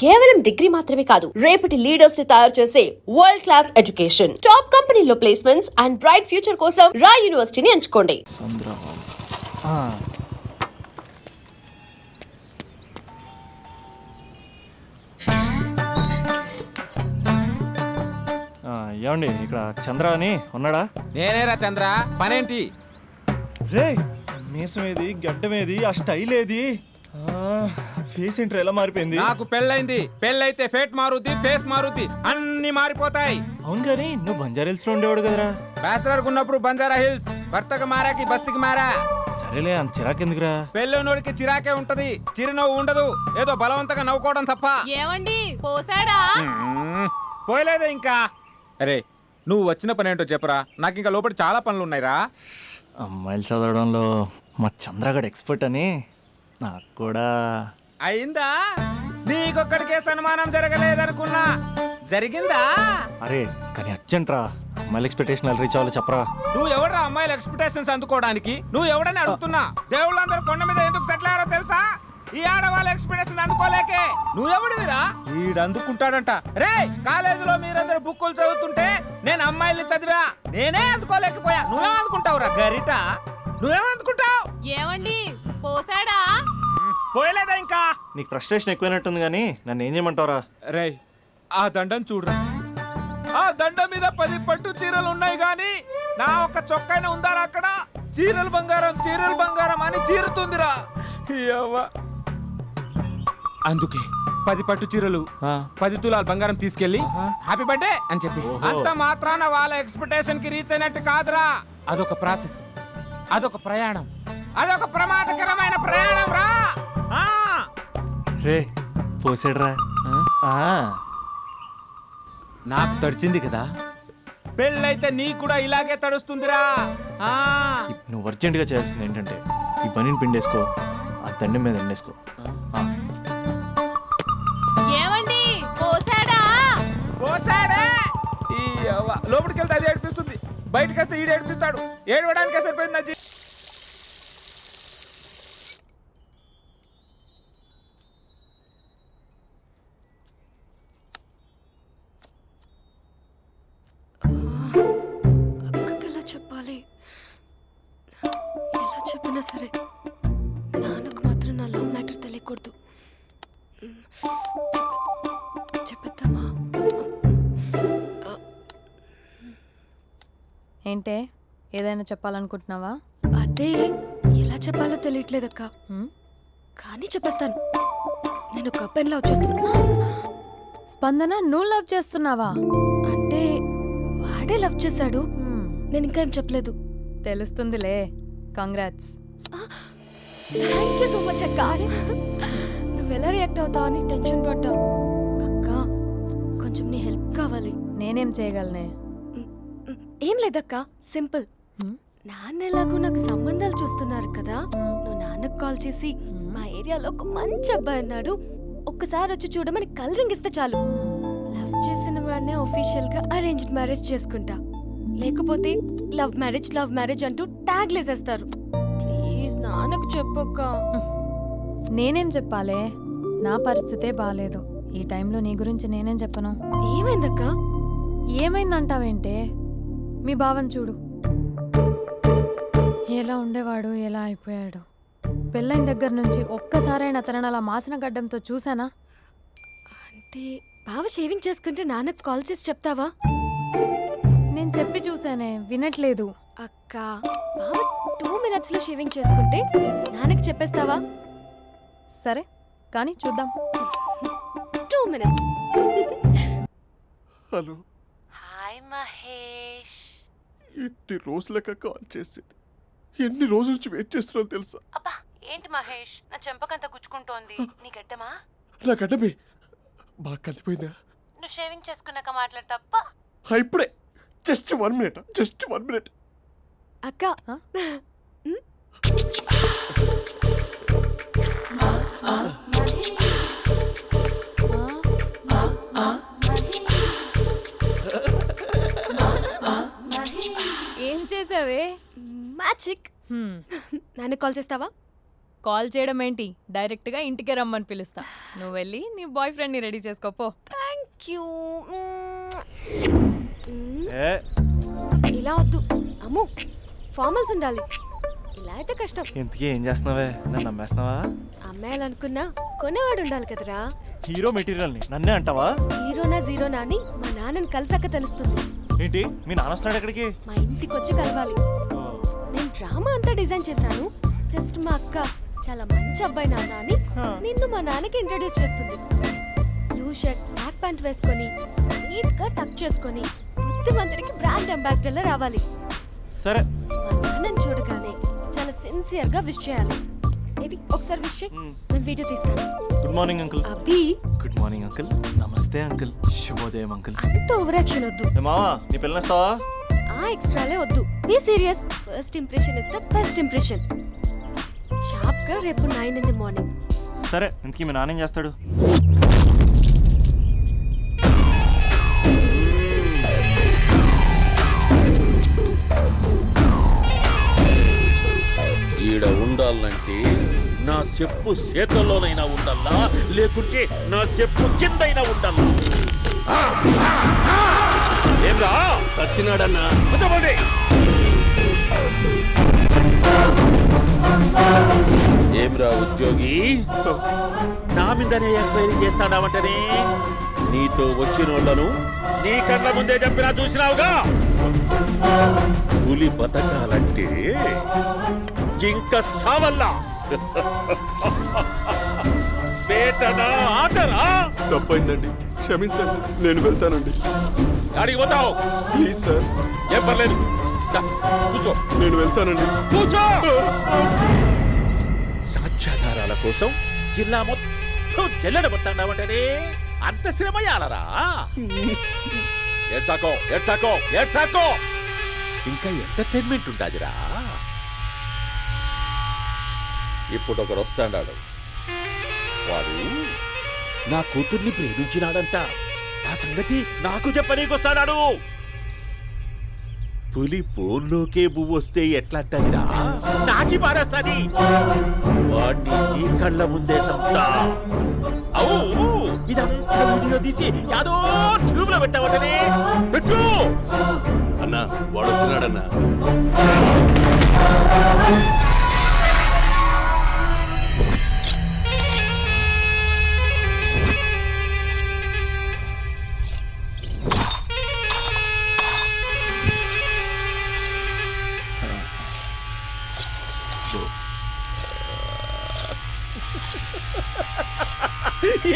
కేవలం డిగ్రీ మాత్రమే కాదు, రేపటి లీడర్స్ ని తయారు చేసే వరల్డ్ క్లాస్ ఎడ్యుకేషన్. టాప్ కంపెనీలో ప్లేస్మెంట్స్ అండ్ బ్రైట్ ఫ్యూచర్ కోసం రాయ్ యూనివర్సిటీని ఎంచుకోండి. ఏమండి ఇక్కడ చంద్ర అని ఉన్నాడా? నేనేరా చంద్ర, పనేంటి? రే మీసం ఏది, గడ్డం ఏది, ఆ స్టైల్ ఏది, ఫేస్ ఏంట్రా ఎలా మారిపోయింది? నాకు పెళ్ళైంది. పెళ్ళైతే ఫేట్ మారుద్ది, ఫేస్ మారుద్ది, అన్ని మారిపోతాయి. అవును కానీ నువ్వు బంజారా హిల్స్ లో ఉండేవాడు కదరా? బ్యాచిలర్ ఉన్నప్పుడు బంజారా హిల్స్, భర్తకు మారాకి బస్తికి మారా. సరేలే, అంత చిరాకెందుకురా? పెళ్ళోనోడికి చిరాకే ఉంటది, చిరునవ్వు ఉండదు. ఏదో బలవంతంగా నవ్వుకోవడం తప్ప. ఏమండి పోసాడా? పోయలేదే ఇంకా. అరే నువ్వు వచ్చిన పని ఏంటో చెప్పరా, నాకు ఇంకా లోపల చాలా పనులు ఉన్నాయిరా. అమ్మాయిలు చదవడంలో మా చంద్రగడ్ ఎక్స్పర్ట్ అని నాకు కూడా అయిందా? నీకొక్కడికే సన్మానం జరగలేదనుకున్నా, జరిగిందా? అరే కానీ అర్జెంట్ రా, అమ్మాయిల ఎక్స్పెక్టేషన్ రీచ్ అవ్వాలి చెప్పరా. నువ్వు ఎవడరా అమ్మాయిల ఎక్స్పెక్టేషన్స్ అందుకోవడానికి? నువ్వు ఎవడని అడుగుతున్నా. దేవుళ్ళందరూ కొండ మీద ఎందుకు సెటిల్ అయ్యారో తెలుసా? ఈ ఆడవాళ్ళ ఎక్స్పెక్టేషన్ అందుకోలేకే. నువ్వెవడివిరా? ఈడు అందుకుంటాడంట. రే కాలేజీలో మీరందరూ బుక్కులు చదువుతుంటే నేను అమ్మాయిల్ని చదివా, నేనే అందుకోలేకపోయా. నువ్వేం అందుకుంటావురా గరిట? నువ్వేం అందుకుంటావు? ఏమండి పోసాడా? పోయలేదా ఇంకా? నీకు ఫ్రస్ట్రేషన్ ఎక్కువైనట్టుంది కానీ నన్ను ఏం చేయమంటావురా? రే ఆ దండం చూడరా, ఆ దండం మీద 10 పట్టు చీరలు ఉన్నాయి గాని నా ఒక్క చొక్కానే ఉందారా అక్కడ? చీరలు బంగారం అని చీరుతుందిరా. అందుకే 10 పట్టు చీరలు, 10 తులాల బంగారం తీసుకెళ్లి హ్యాపీ బర్త్డే అని చెప్పి. అంత మాత్రాన వాళ్ళ ఎక్స్పెక్టేషన్ కి రీచ్ అయినట్టు కాదురా. అదొక ప్రాసెస్, అదొక ప్రయాణం, అదొక ప్రమాదకరమైన ప్రయాణం రా. రే పోసాడురా. నాకు తడిచింది కదా, పెళ్ళైతే నీ కూడా ఇలాగే తడుస్తుందిరా. నువ్వు అర్జెంటుగా చేయాల్సింది ఏంటంటే ఈ పనిని పిండేసుకో, ఆ దండం మీద ఎండేసుకో. ఏమండి పోసాడా? పోసాడే. లోపలికి వెళ్తే అది ఏడిపిస్తుంది, బయటకు వస్తే ఈడు ఏడిపిస్తాడు. ఏడవడానికే సరిపోయింది నా జీవితం. ఎలా చెప్పాలి? ఎలా చెప్పినా సరే నాన్నకు మాత్రం నా లవ్ మ్యాటర్ తెలియకూడదు. చెప్పేద్దామా? ఏంటే ఏదైనా చెప్పాలనుకుంటున్నావా? అదే ఎలా చెప్పాలో తెలియట్లేదక్క, కానీ చెప్పేస్తాను. నేను ఒక అబ్బాయిని లవ్ చేస్తున్నా. స్పందన, నువ్వు లవ్ చేస్తున్నావా? అంటే వాడే లవ్ చేశాడు, నేను ఇంకా ఏం చెప్పలేదు. తెలుస్తుందిలే. Congrats. Thank you so much అక్క. నువ్వు ఎలా రియాక్ట్ అవుతావు అని టెన్షన్ పడ్డా. అక్క కొంచెం నీ హెల్ప్ కావాలి. నేనేం చేయగలనే? ఏం లేదక్క, సింపుల్. నాన్న ఎలాగో నాకు సంబంధాలు చూస్తున్నారు కదా, నువ్వు నాన్నకు కాల్ చేసి మా ఏరియాలో ఒక మంచి అబ్బాయి అన్నాడు, ఒక్కసారి వచ్చి చూడమని కలరింగ్ ఇస్తే చాలు. లవ్ చేసిన వాడినే ఒఫీషియల్ గా అరేంజ్డ్ మ్యారేజ్ చేసుకుంటా. లేకపోతే లవ్ మ్యారేజ్ అంటూ ట్యాగ్ లేసేస్తారు. ప్లీజ్ నాన్నకు చెప్పక్క. నేనేం చెప్పాలే? నా పరిస్థితే బాలేదు. ఈ టైంలో నీ గురించి నేనేం చెప్పను. ఏమైందక్క? ఏమైందంటావేంటే? మీ భావం చూడు, ఎలా ఉండేవాడు, ఎలా అయిపోయాడు. పెళ్ళైన దగ్గర నుంచి ఒక్కసారైనా తనని అలా మాసిన గడ్డంతో చూసానా? అంటే బావ షేవింగ్ చేసుకుంటే నాన్నకు కాల్ చేసి చెప్తావా? నేను చెప్పి చూసానే, వినట్లేదు. అక్క బావ 2 minutes లో షేవింగ్ చేసుకుంటే నాన్నకి చెప్పేస్తావా? సరే కానీ చూద్దాం. 2 minutes. హలో. హాయ్ మహేష్. ఎన్ని రోజులక కాల్ చేసేది, ఎన్ని రోజుల నుంచి వెయిట్ చేస్తున్నాను తెలుసా? అబ్బా ఏంటి మహేష్, నా చెంపకంత గుచ్చుకుంటోంది. నీ గడ్డమా? నా గడ్డమే బాగా కలిపోయిందా? నువ్వు షేవింగ్ చేసుకున్నాక మాట్లాడు తప్ప. ఇప్పుడే జస్ట్ 1 minute. అక్క ఏం చేసావే? మ్యాజిక్. నాన్నకు కాల్ చేస్తావా? కాల్ చేయడం ఏంటి, డైరెక్ట్గా ఇంటికే రమ్మని పిలుస్తా. నువ్వు వెళ్ళి నీ బాయ్ ఫ్రెండ్ని రెడీ చేసుకోపో. Thank you. ఏ ఇలా వద్దు అమ్ము, ఫార్మల్స్ ఉండాలి. ఇలా అయితే కష్టం. ఇంతకీ ఏం చేస్తున్నావే? నన్ను నమ్మేస్తున్నావా? అమ్మాయాలనుకున్నా కొనేవాడు ఉండాలి కదరా. హీరో మెటీరియల్ని నన్నే అంటావా? హీరోనా జీరోనా అని మా నాన్నని కలిసాక తెలుస్తుంది. ఏంటి మీ నాన్న వస్తున్నాడు ఎక్కడికి? మా ఇంటికి వచ్చి కలవాలి. ఓ, నేను డ్రామా అంతా డిజైన్ చేశాను. జస్ట్ మా అక్క చాలా మంచి అబ్బాయి నాన్న అని నిన్ను మా నాన్నకి ఇంట్రడ్యూస్ చేస్తుంది. బ్లూ షర్ట్ బ్లాక్ ప్యాంట్ వేసుకొని నీట్ గా టక్ చేసుకొని బుద్ధిమంతుడికి బ్రాండ్ అంబాసిడర్లా రావాలి. సరే. మా నాన్నని చూడగానే చాలా సిన్సియర్ గా విష్ చేయాలి. ఇది ఒకసారి విష్ చేయి, నేను వీడియో తీస్తాను. Good morning uncle. Abhi, good morning uncle. నమస్తే అంకుల్. శుభోదయం అంకుల్. అంత ఓవర్ యాక్షన్ వద్దు. ఏ మావా, నీ పిల్లనిస్తావా? ఆ ఎక్స్ట్రాలే వద్దు. Be serious. First impression is the best impression. Sharp గా రేపు 9 in the morning. సరే, ఇంతకీ మీ నాన్న ఏం చేస్తాడు? ఈడ ఉండాలంటే నా చెప్పు చేతల్లోనైనా ఉండాలా, లేకుంటే నా చెప్పు కిందైనా ఉండాలా. ఏమ్రా సచ్చినాడన్నా. కొంతమంది ఏమ్రా ఉద్యోగి, నా మీదనే ఎంక్వైరీ చేస్తాడావంటనే? నీతో వచ్చిన వాళ్ళను నీ కళ్ళ ముందే చెప్పినా చూసినావుగా. పులి బతకాలంటే జింక సావల్లా. బేటనా ఆటరా? తప్పైందండి, క్షమించండి. నేను వెళ్తానండి. అడిగి పోతావు? Please sir. ఏం పర్లేదు, దా, కూర్చో. నేను వెళ్తానండి. కూర్చో. సాక్ష్యాధారాల కోసం జిల్లా మొత్తం చెల్లడబట్టావంటనే అంత శ్రమయాలరా? ఏడ్సాకో ఏడ్సాకో ఏడ్సాకో, ఇంకా ఎంటర్టైన్మెంట్ ఉండాదిరా. ఇప్పుడు ఒకరు వస్తాడాడు. వాడు నా కూతుర్ని ప్రేమించినాడంట. ఆ సంగతి నాకు చెప్పనీకొస్తాడాడు. పులి పోన్లోకే పువ్వు వస్తే ఎట్లాంటదిరా? నాకి పారేస్తాది. వాడిని నీ కళ్ళ ముందే సంతా. అవు, ఇదంతా వీడియో తీసి యాదో ట్యూబ్ లో పెట్టావటనే. పెట్టు అన్నా, వాడు వచ్చినాడన్నా.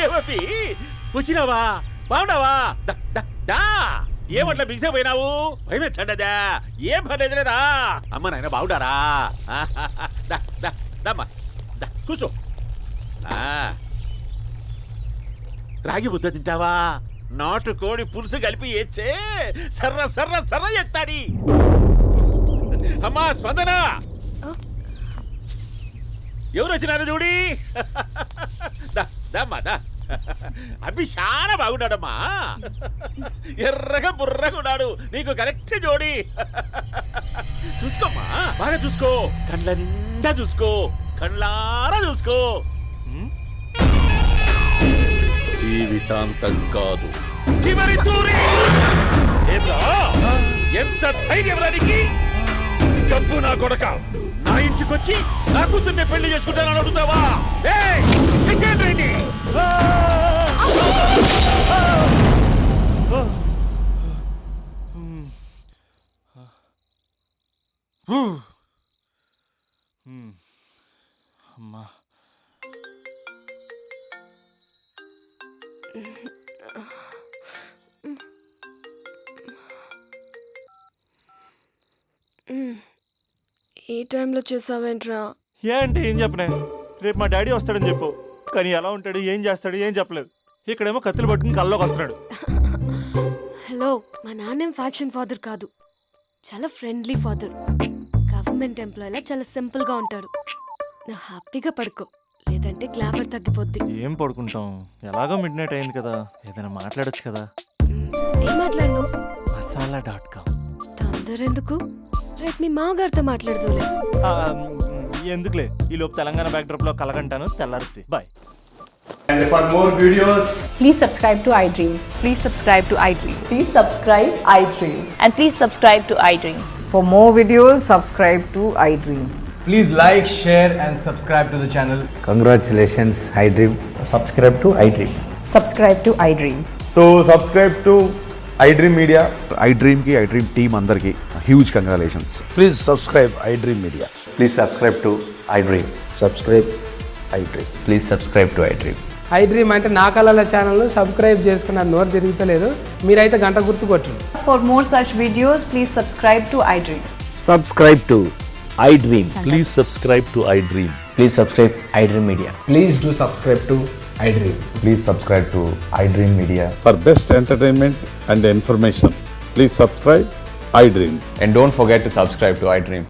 ఏమీ వచ్చినావా? బాగున్నావా? ఏమట్లా బిగిసే పోయినావు? భయమేచ్చండదా? ఏం పర్లేదులేదా? అమ్మ నాయన బాగుండారా? కూర్చో. రాగి ముద్ద తింటావా? నాటు కోడి పులుసు కలిపి ఏచ్చే సర్ర సర్ర సర్ర ఎత్తాడి. అమ్మా స్పందన, ఎవరు వచ్చినారు చూడి. దమ్మా అభి చాలా బాగున్నాడమ్మా. ఎర్రగా బుర్రగా ఉన్నాడు. నీకు కరెక్ట్ జోడి. చూసుకోమ్మా, బాగా చూసుకో. కండ్ల నిండా చూసుకో, కండ్లారా చూసుకో. జీవితాంతం కాదు, చివరి తూరి. ఎంత ధైర్యం రానికి? డబ్బు నా కొడక నా ఇంటికొచ్చి నా కూతుర్ని పెళ్లి చేసుకుంటానని అడుగుతావా? అమ్మా, ఈ టైంలో చేసావేంట్రా? ఏ అంటే ఏం చెప్పనే? రేపు మా డాడీ వస్తాడని చెప్పు. కానీ ఎలా ఉంటాడు, ఏం చేస్తాడు, ఏం చెప్పలేదు. ఇక్కడేమో కత్తులు పట్టుకుని కల్లోకి వస్తున్నాడు. హలో, మా నాన్నేం ఫ్యాక్షన్ ఫాదర్ కాదు, చాలా ఫ్రెండ్లీ ఫాదర్. గవర్నమెంట్ ఎంప్లాయీలా చాలా సింపుల్ గా ఉంటాడు. నువ్వు హ్యాపీగా పడుకో, లేదంటే గ్లామర్ తగ్గిపోద్ది. ఏం పడుకుంటాం, ఎలాగో మిడ్ నైట్ అయింది కదా, ఏదైనా మాట్లాడొచ్చు కదా. ఏం మాట్లాడను? masala.com. తొందర ఎందుకు? రేపు మీ మామగారితో మాట్లాడదులే. ఎందుకులే ఈ లోపు తెలంగాణ బ్యాక్డ్రాప్ లో కలగంటాను తెల్లారుతుంది బాయ్. And for more videos, Please subscribe to iDream. Please subscribe to iDream. Please subscribe iDream. And please subscribe to iDream. For more videos, subscribe to iDream. please like, share, and subscribe to the channel. Congratulations, iDream. Subscribe to iDream. Subscribe to iDream. So, subscribe to iDream Media. iDream ki iDream team andarki huge congratulations. Please subscribe iDream Media. Please subscribe to iDream. Subscribe iDream. Please subscribe to iDream. iDream అంటే నా కళల channel subscribe చేసుకున్న నోరు తిరుగుతలేదు మీరైతే గంట గుర్తు కొట్టండి. For more such videos, please subscribe to iDream. Subscribe to iDream. Please subscribe to iDream. Please subscribe iDream Media. Please do subscribe to iDream. Please subscribe to iDream Media. For best entertainment and information, please subscribe iDream. And don't forget to subscribe to iDream.